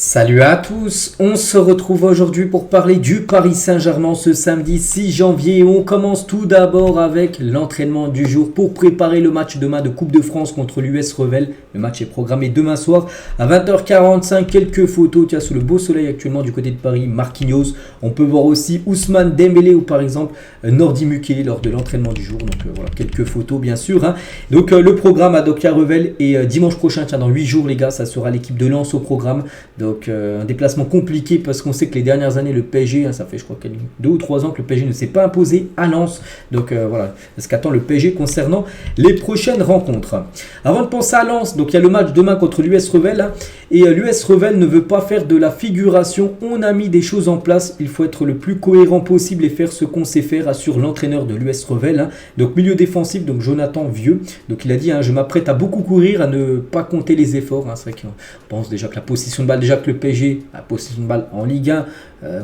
Salut à tous, on se retrouve aujourd'hui pour parler du Paris Saint-Germain ce samedi 6 janvier. On commence tout d'abord avec l'entraînement du jour pour préparer le match demain de Coupe de France contre l'US Revel. Le match est programmé demain soir à 20h45. Quelques photos, tiens, sous le beau soleil actuellement du côté de Paris, Marquinhos. On peut voir aussi Ousmane Dembélé ou par exemple Nordi Mukele lors de l'entraînement du jour. Donc voilà, quelques photos bien sûr. Donc le programme à Dokia Revel et dimanche prochain, tiens, dans 8 jours les gars, ça sera l'équipe de Lens au programme. Donc un déplacement compliqué parce qu'on sait que les dernières années le PSG, ça fait je crois 2 ou 3 ans que le PSG ne s'est pas imposé à Lens. Donc voilà, ce qu'attend le PSG concernant les prochaines rencontres. Avant de penser à Lens, donc il y a le match demain contre l'US Revel. Et l'US Revel ne veut pas faire de la figuration. On a mis des choses en place. Il faut être le plus cohérent possible et faire ce qu'on sait faire, assure l'entraîneur de l'US Revel. Donc milieu défensif, donc Jonathan Vieux. Donc il a dit, je m'apprête à beaucoup courir, à ne pas compter les efforts. C'est vrai qu'on pense déjà que la possession de balle, déjà que le PSG a possession de balle en Ligue 1,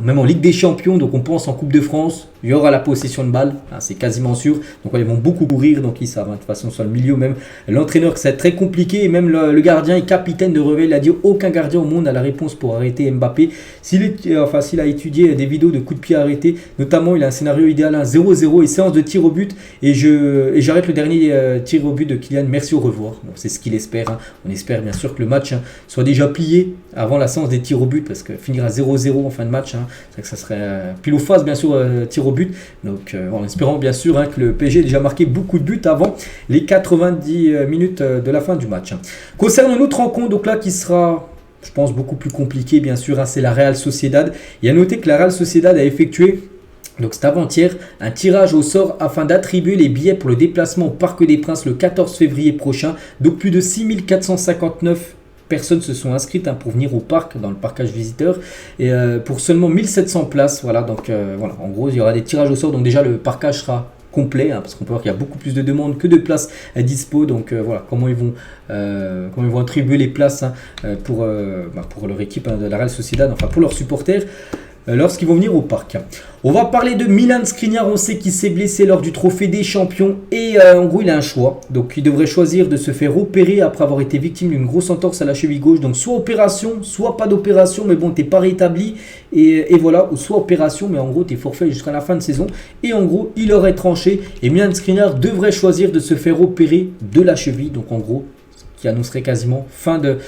même en Ligue des Champions, donc on pense en Coupe de France, il y aura la possession de balle, c'est quasiment sûr. Donc ils vont beaucoup courir, donc ils savent de toute façon sur le milieu, même l'entraîneur que c'est très compliqué, et même le gardien et capitaine de Revel, il a dit aucun gardien au monde n'a la réponse pour arrêter Mbappé. S'il a étudié des vidéos de coups de pied arrêtés, notamment il a un scénario idéal, 0-0 et séance de tir au but, et j'arrête le dernier tir au but de Kylian, merci, au revoir. Bon, c'est ce qu'il espère, on espère bien sûr que le match soit déjà plié avant la séance des tirs au but, parce que finir à 0-0 en fin de match, c'est vrai que ça serait pile ou face bien sûr, tir au but. Donc en espérant bien sûr que le PSG ait déjà marqué beaucoup de buts avant les 90 minutes de la fin du match. Concernant une autre rencontre, donc là qui sera, je pense, beaucoup plus compliqué bien sûr, c'est la Real Sociedad. Il y a noté que la Real Sociedad a effectué, donc c'est avant-hier, un tirage au sort afin d'attribuer les billets pour le déplacement au Parc des Princes le 14 février prochain. Donc plus de 6459 personnes se sont inscrites pour venir au parc, dans le parcage visiteur, et pour seulement 1700 places. Voilà, donc voilà, en gros il y aura des tirages au sort, donc déjà le parcage sera complet, parce qu'on peut voir qu'il y a beaucoup plus de demandes que de places à dispo. Donc voilà comment ils vont attribuer les places pour leur équipe de la Real Sociedad, enfin pour leurs supporters, lorsqu'ils vont venir au parc. On va parler de Milan Skriniar. On sait qu'il s'est blessé lors du trophée des champions et en gros il a un choix. Donc il devrait choisir de se faire opérer après avoir été victime d'une grosse entorse à la cheville gauche. Donc soit opération, soit pas d'opération, mais bon, t'es pas rétabli et voilà, ou soit opération, mais en gros t'es forfait jusqu'à la fin de saison. Et en gros il aurait tranché et Milan Skriniar devrait choisir de se faire opérer de la cheville. Donc en gros, qui annoncerait quasiment fin de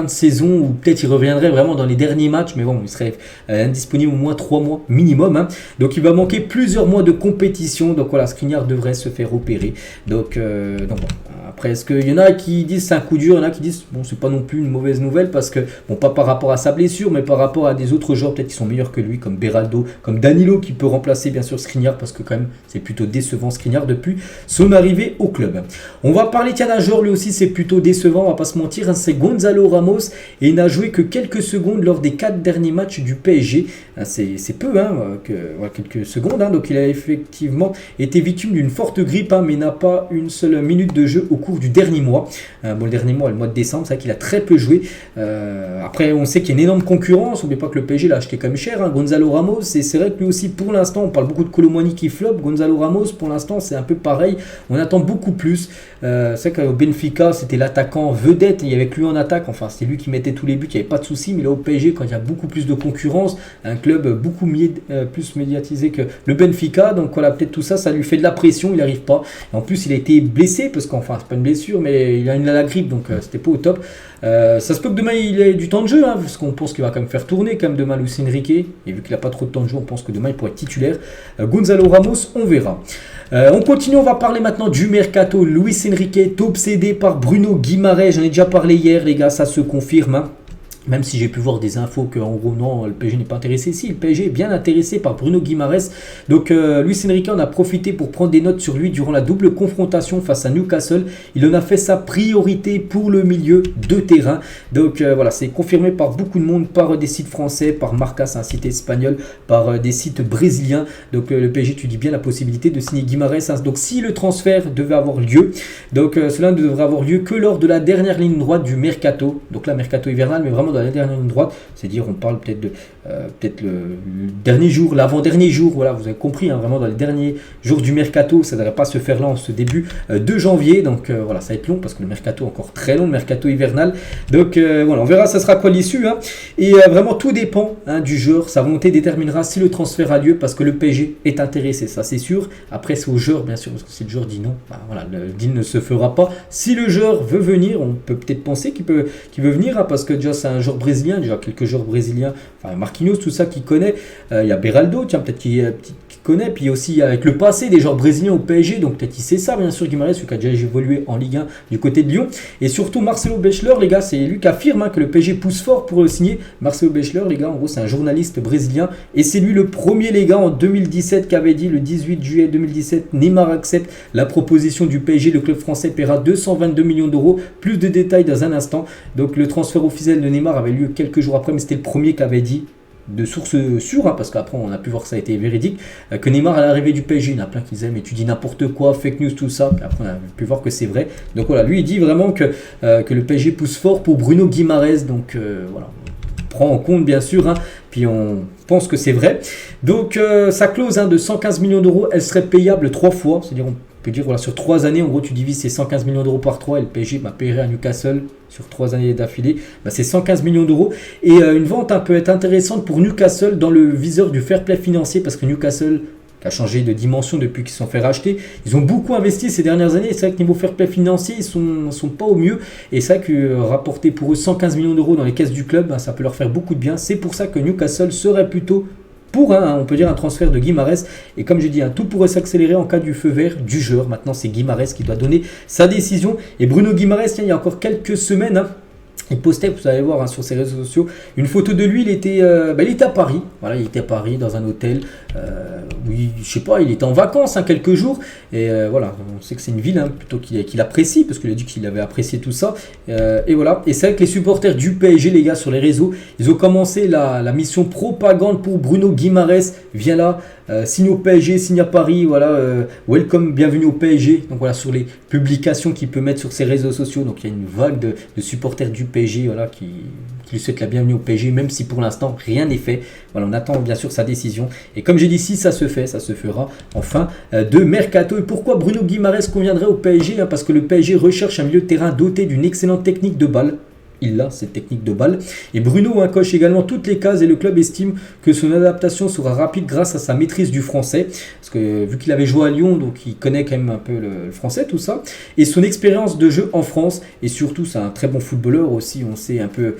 saison, ou peut-être il reviendrait vraiment dans les derniers matchs, mais bon, il serait indisponible au moins 3 mois minimum. Donc il va manquer plusieurs mois de compétition. Donc voilà, Skriniar devrait se faire opérer. Donc bon. Après, est-ce qu'il y en a qui disent c'est un coup dur, il y en a qui disent bon, c'est pas non plus une mauvaise nouvelle, parce que bon, pas par rapport à sa blessure, mais par rapport à des autres joueurs peut-être qui sont meilleurs que lui, comme Beraldo, comme Danilo, qui peut remplacer bien sûr Skriniar, parce que quand même c'est plutôt décevant Skriniar depuis son arrivée au club. On va parler d'un joueur, lui aussi c'est plutôt décevant, on va pas se mentir, c'est Gonzalo Ramos, et il n'a joué que quelques secondes lors des 4 derniers matchs du PSG. C'est peu, quelques secondes, donc il a effectivement été victime d'une forte grippe, mais n'a pas une seule minute de jeu au cours du dernier mois. Le dernier mois, le mois de décembre, c'est vrai qu'il a très peu joué. Après, on sait qu'il y a une énorme concurrence. N'oubliez pas que le PSG l'a acheté quand même cher. Gonzalo Ramos, c'est vrai que lui aussi, pour l'instant, on parle beaucoup de Colomani qui flop. Gonzalo Ramos, pour l'instant, c'est un peu pareil. On attend beaucoup plus. C'est vrai qu'au Benfica, c'était l'attaquant vedette. Il y avait que lui en attaque. Enfin, c'était lui qui mettait tous les buts. Il n'y avait pas de souci. Mais là, au PSG, quand il y a beaucoup plus de concurrence, un club beaucoup plus médiatisé que le Benfica. Donc voilà, peut-être tout ça, ça lui fait de la pression. Il n'arrive pas. Et en plus, il a été blessé parce qu'enfin, c'est pas une blessure, mais il a la grippe, donc c'était pas au top. Ça se peut que demain il ait du temps de jeu, parce qu'on pense qu'il va quand même faire tourner quand même demain Luis Enrique, et vu qu'il a pas trop de temps de jeu, on pense que demain il pourrait être titulaire. Gonzalo Ramos, on verra. On continue, on va parler maintenant du mercato. Luis Enrique est obsédé par Bruno Guimaraes, j'en ai déjà parlé hier les gars, ça se confirme. Même si j'ai pu voir des infos qu'en gros non, le PSG n'est pas intéressé. Si, le PSG est bien intéressé par Bruno Guimaraes. Donc Luis Enrique en a profité pour prendre des notes sur lui durant la double confrontation face à Newcastle. Il en a fait sa priorité pour le milieu de terrain. Donc voilà, c'est confirmé par beaucoup de monde, par des sites français, par Marca, c'est un site espagnol, par des sites brésiliens. Donc le PSG étudie bien la possibilité de signer Guimaraes. Donc si le transfert devait avoir lieu, donc cela ne devrait avoir lieu que lors de la dernière ligne droite du mercato. Donc là, mercato hivernal, mais vraiment vraiment dans la dernière ligne droite. C'est-à-dire, on parle peut-être le dernier jour, l'avant-dernier jour. Voilà, vous avez compris, hein, vraiment dans les derniers jours du mercato. Ça ne devrait pas se faire là en ce début de janvier. Donc voilà, ça va être long parce que le mercato est encore très long, le mercato hivernal. Donc voilà, on verra ça sera quoi l'issue. Hein. Et vraiment, tout dépend du joueur. Sa volonté déterminera si le transfert a lieu parce que le PSG est intéressé, ça c'est sûr. Après, c'est au joueur, bien sûr, parce que si le joueur dit non, voilà, le deal ne se fera pas. Si le joueur veut venir, on peut peut-être penser qu'il veut venir, hein, parce que déjà c'est un joueur brésilien, déjà quelques joueurs brésiliens, enfin Marquinhos, tout ça qu'il connaît. Il y a Beraldo, tiens, peut-être qu'il connaît, puis aussi avec le passé des joueurs brésiliens au PSG, donc peut-être il sait ça, bien sûr, Guimarães, celui qui a déjà évolué en Ligue 1 du côté de Lyon. Et surtout Marcelo Bechler, les gars, c'est lui qui affirme que le PSG pousse fort pour le signer. Marcelo Bechler, les gars, en gros, c'est un journaliste brésilien, et c'est lui le premier, les gars, en 2017 qui avait dit, le 18 juillet 2017, Neymar accepte la proposition du PSG, le club français paiera 222 millions d'euros, plus de détails dans un instant. Donc le transfert officiel de Neymar avait lieu quelques jours après, mais c'était le premier qui avait dit, de sources sûres, hein, parce qu'après on a pu voir que ça a été véridique, que Neymar à l'arrivée du PSG, il y en a plein qui disaient mais tu dis n'importe quoi, fake news, tout ça, puis après on a pu voir que c'est vrai. Donc voilà, lui il dit vraiment que le PSG pousse fort pour Bruno Guimarães, donc voilà, on prend en compte bien sûr, hein, puis on pense que c'est vrai. Donc sa clause de 115 millions d'euros, elle serait payable 3 fois, c'est-à-dire on peut dire voilà, sur 3 années, en gros tu divises ces 115 millions d'euros par 3 et le PSG paierait à Newcastle sur 3 années d'affilée, c'est 115 millions d'euros. Et une vente peut être intéressante pour Newcastle dans le viseur du fair play financier, parce que Newcastle a changé de dimension depuis qu'ils se sont fait racheter. Ils ont beaucoup investi ces dernières années, et c'est vrai que niveau fair play financier, ils sont pas au mieux. Et c'est vrai que rapporter pour eux 115 millions d'euros dans les caisses du club, ça peut leur faire beaucoup de bien. C'est pour ça que Newcastle serait plutôt pour on peut dire un transfert de Guimarães. Et comme je dis, tout pourrait s'accélérer en cas du feu vert du joueur. Maintenant, c'est Guimarães qui doit donner sa décision. Et Bruno Guimarães, il y a encore quelques semaines, il postait, vous allez voir sur ses réseaux sociaux, une photo de lui. Il était à Paris. Voilà, il était à Paris dans un hôtel. Oui, je sais pas, il était en vacances quelques jours. Et voilà, on sait que c'est une ville plutôt qu'il apprécie, parce qu'il a dit qu'il avait apprécié tout ça. Et voilà, et c'est vrai que les supporters du PSG, les gars, sur les réseaux, ils ont commencé la mission propagande pour Bruno Guimarães. Viens là, signe au PSG, signe à Paris, voilà, welcome, bienvenue au PSG. Donc voilà, sur les publications qu'il peut mettre sur ses réseaux sociaux. Donc il y a une vague de supporters du PSG, voilà, qui lui souhaite la bienvenue au PSG, même si pour l'instant rien n'est fait. Voilà, on attend bien sûr sa décision. Et comme j'ai dit, si ça se fait, ça se fera en fin de mercato. Et pourquoi Bruno Guimarães conviendrait au PSG, parce que le PSG recherche un milieu de terrain doté d'une excellente technique de balle. Il a cette technique de balle. Et Bruno coche également toutes les cases, et le club estime que son adaptation sera rapide grâce à sa maîtrise du français. Parce que vu qu'il avait joué à Lyon, donc il connaît quand même un peu le français, tout ça. Et son expérience de jeu en France. Et surtout, c'est un très bon footballeur aussi. On sait un peu,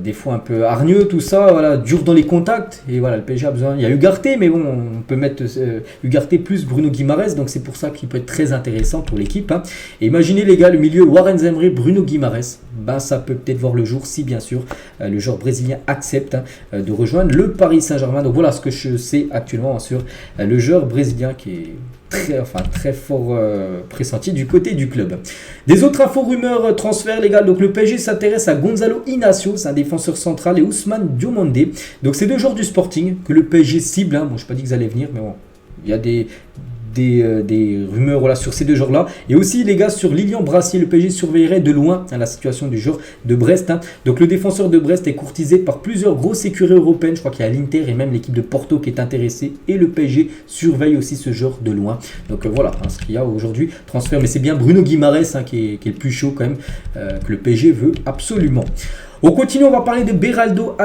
des fois un peu hargneux, tout ça. Voilà, dur dans les contacts. Et voilà, le PSG a besoin. Il y a Ugarte, mais bon, on peut mettre Ugarte plus Bruno Guimarães. Donc c'est pour ça qu'il peut être très intéressant pour l'équipe. Et imaginez les gars, le milieu Warren Zemre, Bruno Guimarães. Ça peut-être voir le jour si bien sûr le joueur brésilien accepte de rejoindre le Paris Saint-Germain. Donc voilà ce que je sais actuellement sur le joueur brésilien qui est très fort pressenti du côté du club. Des autres infos, rumeurs, transferts, les gars. Donc le PSG s'intéresse à Gonzalo Inacio, c'est un défenseur central, et Ousmane Diomandé. Donc c'est deux joueurs du Sporting que le PSG cible. Bon, je n'ai pas dit qu'ils allaient venir, mais bon, il y a des rumeurs voilà, sur ces deux joueurs-là. Et aussi, les gars, sur Lilian Brassier, le PSG surveillerait de loin la situation du joueur de Brest. Donc, le défenseur de Brest est courtisé par plusieurs grosses écuries européennes. Je crois qu'il y a l'Inter et même l'équipe de Porto qui est intéressée. Et le PSG surveille aussi ce joueur de loin. Donc, voilà ce qu'il y a aujourd'hui. Transfert, mais c'est bien Bruno Guimarães qui est le plus chaud quand même, que le PSG veut absolument. On continue, on va parler de Beraldo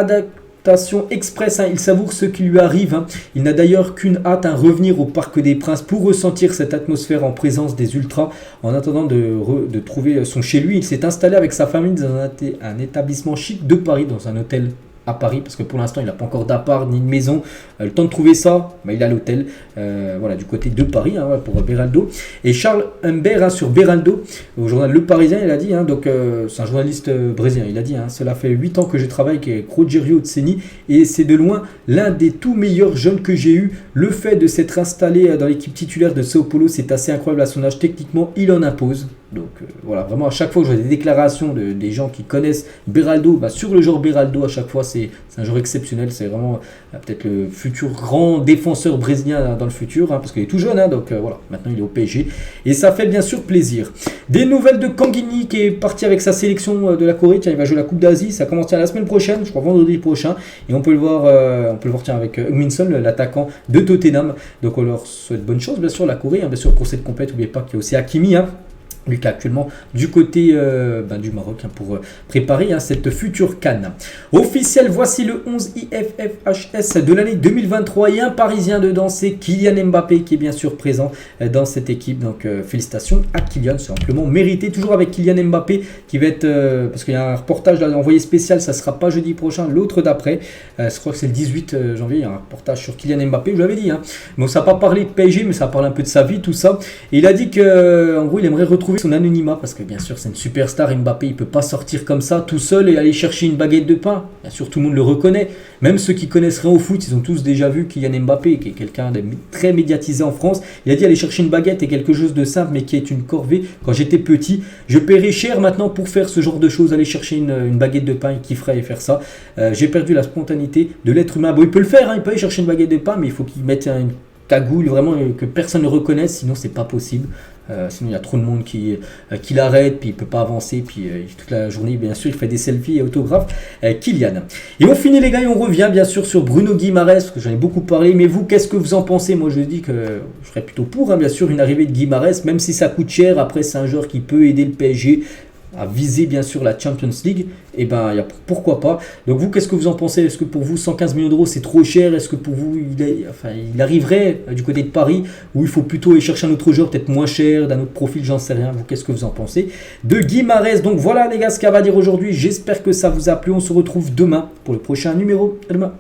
Express, il savoure ce qui lui arrive. Il n'a d'ailleurs qu'une hâte, revenir au Parc des Princes pour ressentir cette atmosphère en présence des ultras. En attendant de trouver son chez lui, il s'est installé avec sa famille dans un établissement chic de Paris, dans un hôtel à Paris, parce que pour l'instant il n'a pas encore d'appart ni de maison. Le temps de trouver ça, il est à l'hôtel, voilà, du côté de Paris, pour Beraldo. Et Charles Humbert, sur Beraldo, au journal Le Parisien, il a dit, donc c'est un journaliste brésilien, il a dit, cela fait 8 ans que je travaille avec Rogério Ceni et c'est de loin l'un des tout meilleurs jeunes que j'ai eu. Le fait de s'être installé dans l'équipe titulaire de Sao Paulo, c'est assez incroyable à son âge. Techniquement, il en impose. Donc voilà, vraiment à chaque fois que je vois des déclarations des gens qui connaissent Beraldo, sur le joueur Beraldo, à chaque fois c'est un joueur exceptionnel, c'est vraiment peut-être le futur grand défenseur brésilien dans le futur, parce qu'il est tout jeune, donc voilà, maintenant il est au PSG et ça fait bien sûr plaisir. Des nouvelles de Kanguini qui est parti avec sa sélection de la Corée, tiens, il va jouer la Coupe d'Asie, ça commence la semaine prochaine, je crois vendredi prochain, et on peut le voir tiens, avec Minson, l'attaquant de Tottenham, donc on leur souhaite bonne chance bien sûr la Corée, bien sûr pour cette compète, n'oubliez pas qu'il y a aussi Hakimi, lui qui est actuellement du côté du Maroc pour préparer cette future CAN. Officiel, voici le 11 IFFHS de l'année 2023 et un Parisien dedans, c'est Kylian Mbappé qui est bien sûr présent dans cette équipe. Donc félicitations à Kylian, c'est amplement mérité. Toujours avec Kylian Mbappé qui va être, parce qu'il y a un reportage envoyé spécial, ça ne sera pas jeudi prochain, l'autre d'après, je crois que c'est le 18 janvier, il y a un reportage sur Kylian Mbappé, je l'avais dit. Bon, ça n'a pas parlé de PSG, mais ça parle un peu de sa vie, tout ça. Et il a dit qu'en gros, il aimerait retrouver son anonymat parce que bien sûr c'est une superstar. Mbappé, il peut pas sortir comme ça tout seul et aller chercher une baguette de pain. Bien sûr tout le monde le reconnaît, même ceux qui connaissent rien au foot, ils ont tous déjà vu Kylian Mbappé qui est quelqu'un de très médiatisé en France. Il a dit aller chercher une baguette est quelque chose de simple mais qui est une corvée. Quand j'étais petit, je paierais cher maintenant pour faire ce genre de choses, aller chercher une baguette de pain, il kifferait aller faire ça. J'ai perdu la spontanéité de l'être humain. Bon, il peut le faire, il peut aller chercher une baguette de pain, mais il faut qu'il mette une cagoule vraiment que personne ne reconnaisse, sinon c'est pas possible. Sinon il y a trop de monde qui l'arrête, puis il peut pas avancer, puis toute la journée bien sûr il fait des selfies et autographes. Kylian. Et on finit les gars et on revient bien sûr sur Bruno Guimaraes, parce que j'en ai beaucoup parlé, mais vous qu'est-ce que vous en pensez? Moi je dis que je serais plutôt pour bien sûr une arrivée de Guimaraes, même si ça coûte cher. Après c'est un joueur qui peut aider le PSG à viser bien sûr la Champions League, et pourquoi pas. Donc vous qu'est-ce que vous en pensez? Est-ce que pour vous 115 millions d'euros c'est trop cher? Est-ce que pour vous il arriverait du côté de Paris, ou il faut plutôt aller chercher un autre joueur peut-être moins cher, d'un autre profil, j'en sais rien. Vous qu'est-ce que vous en pensez de Guimaraes? Donc voilà les gars ce qu'on va dire aujourd'hui, j'espère que ça vous a plu, on se retrouve demain pour le prochain numéro. À demain.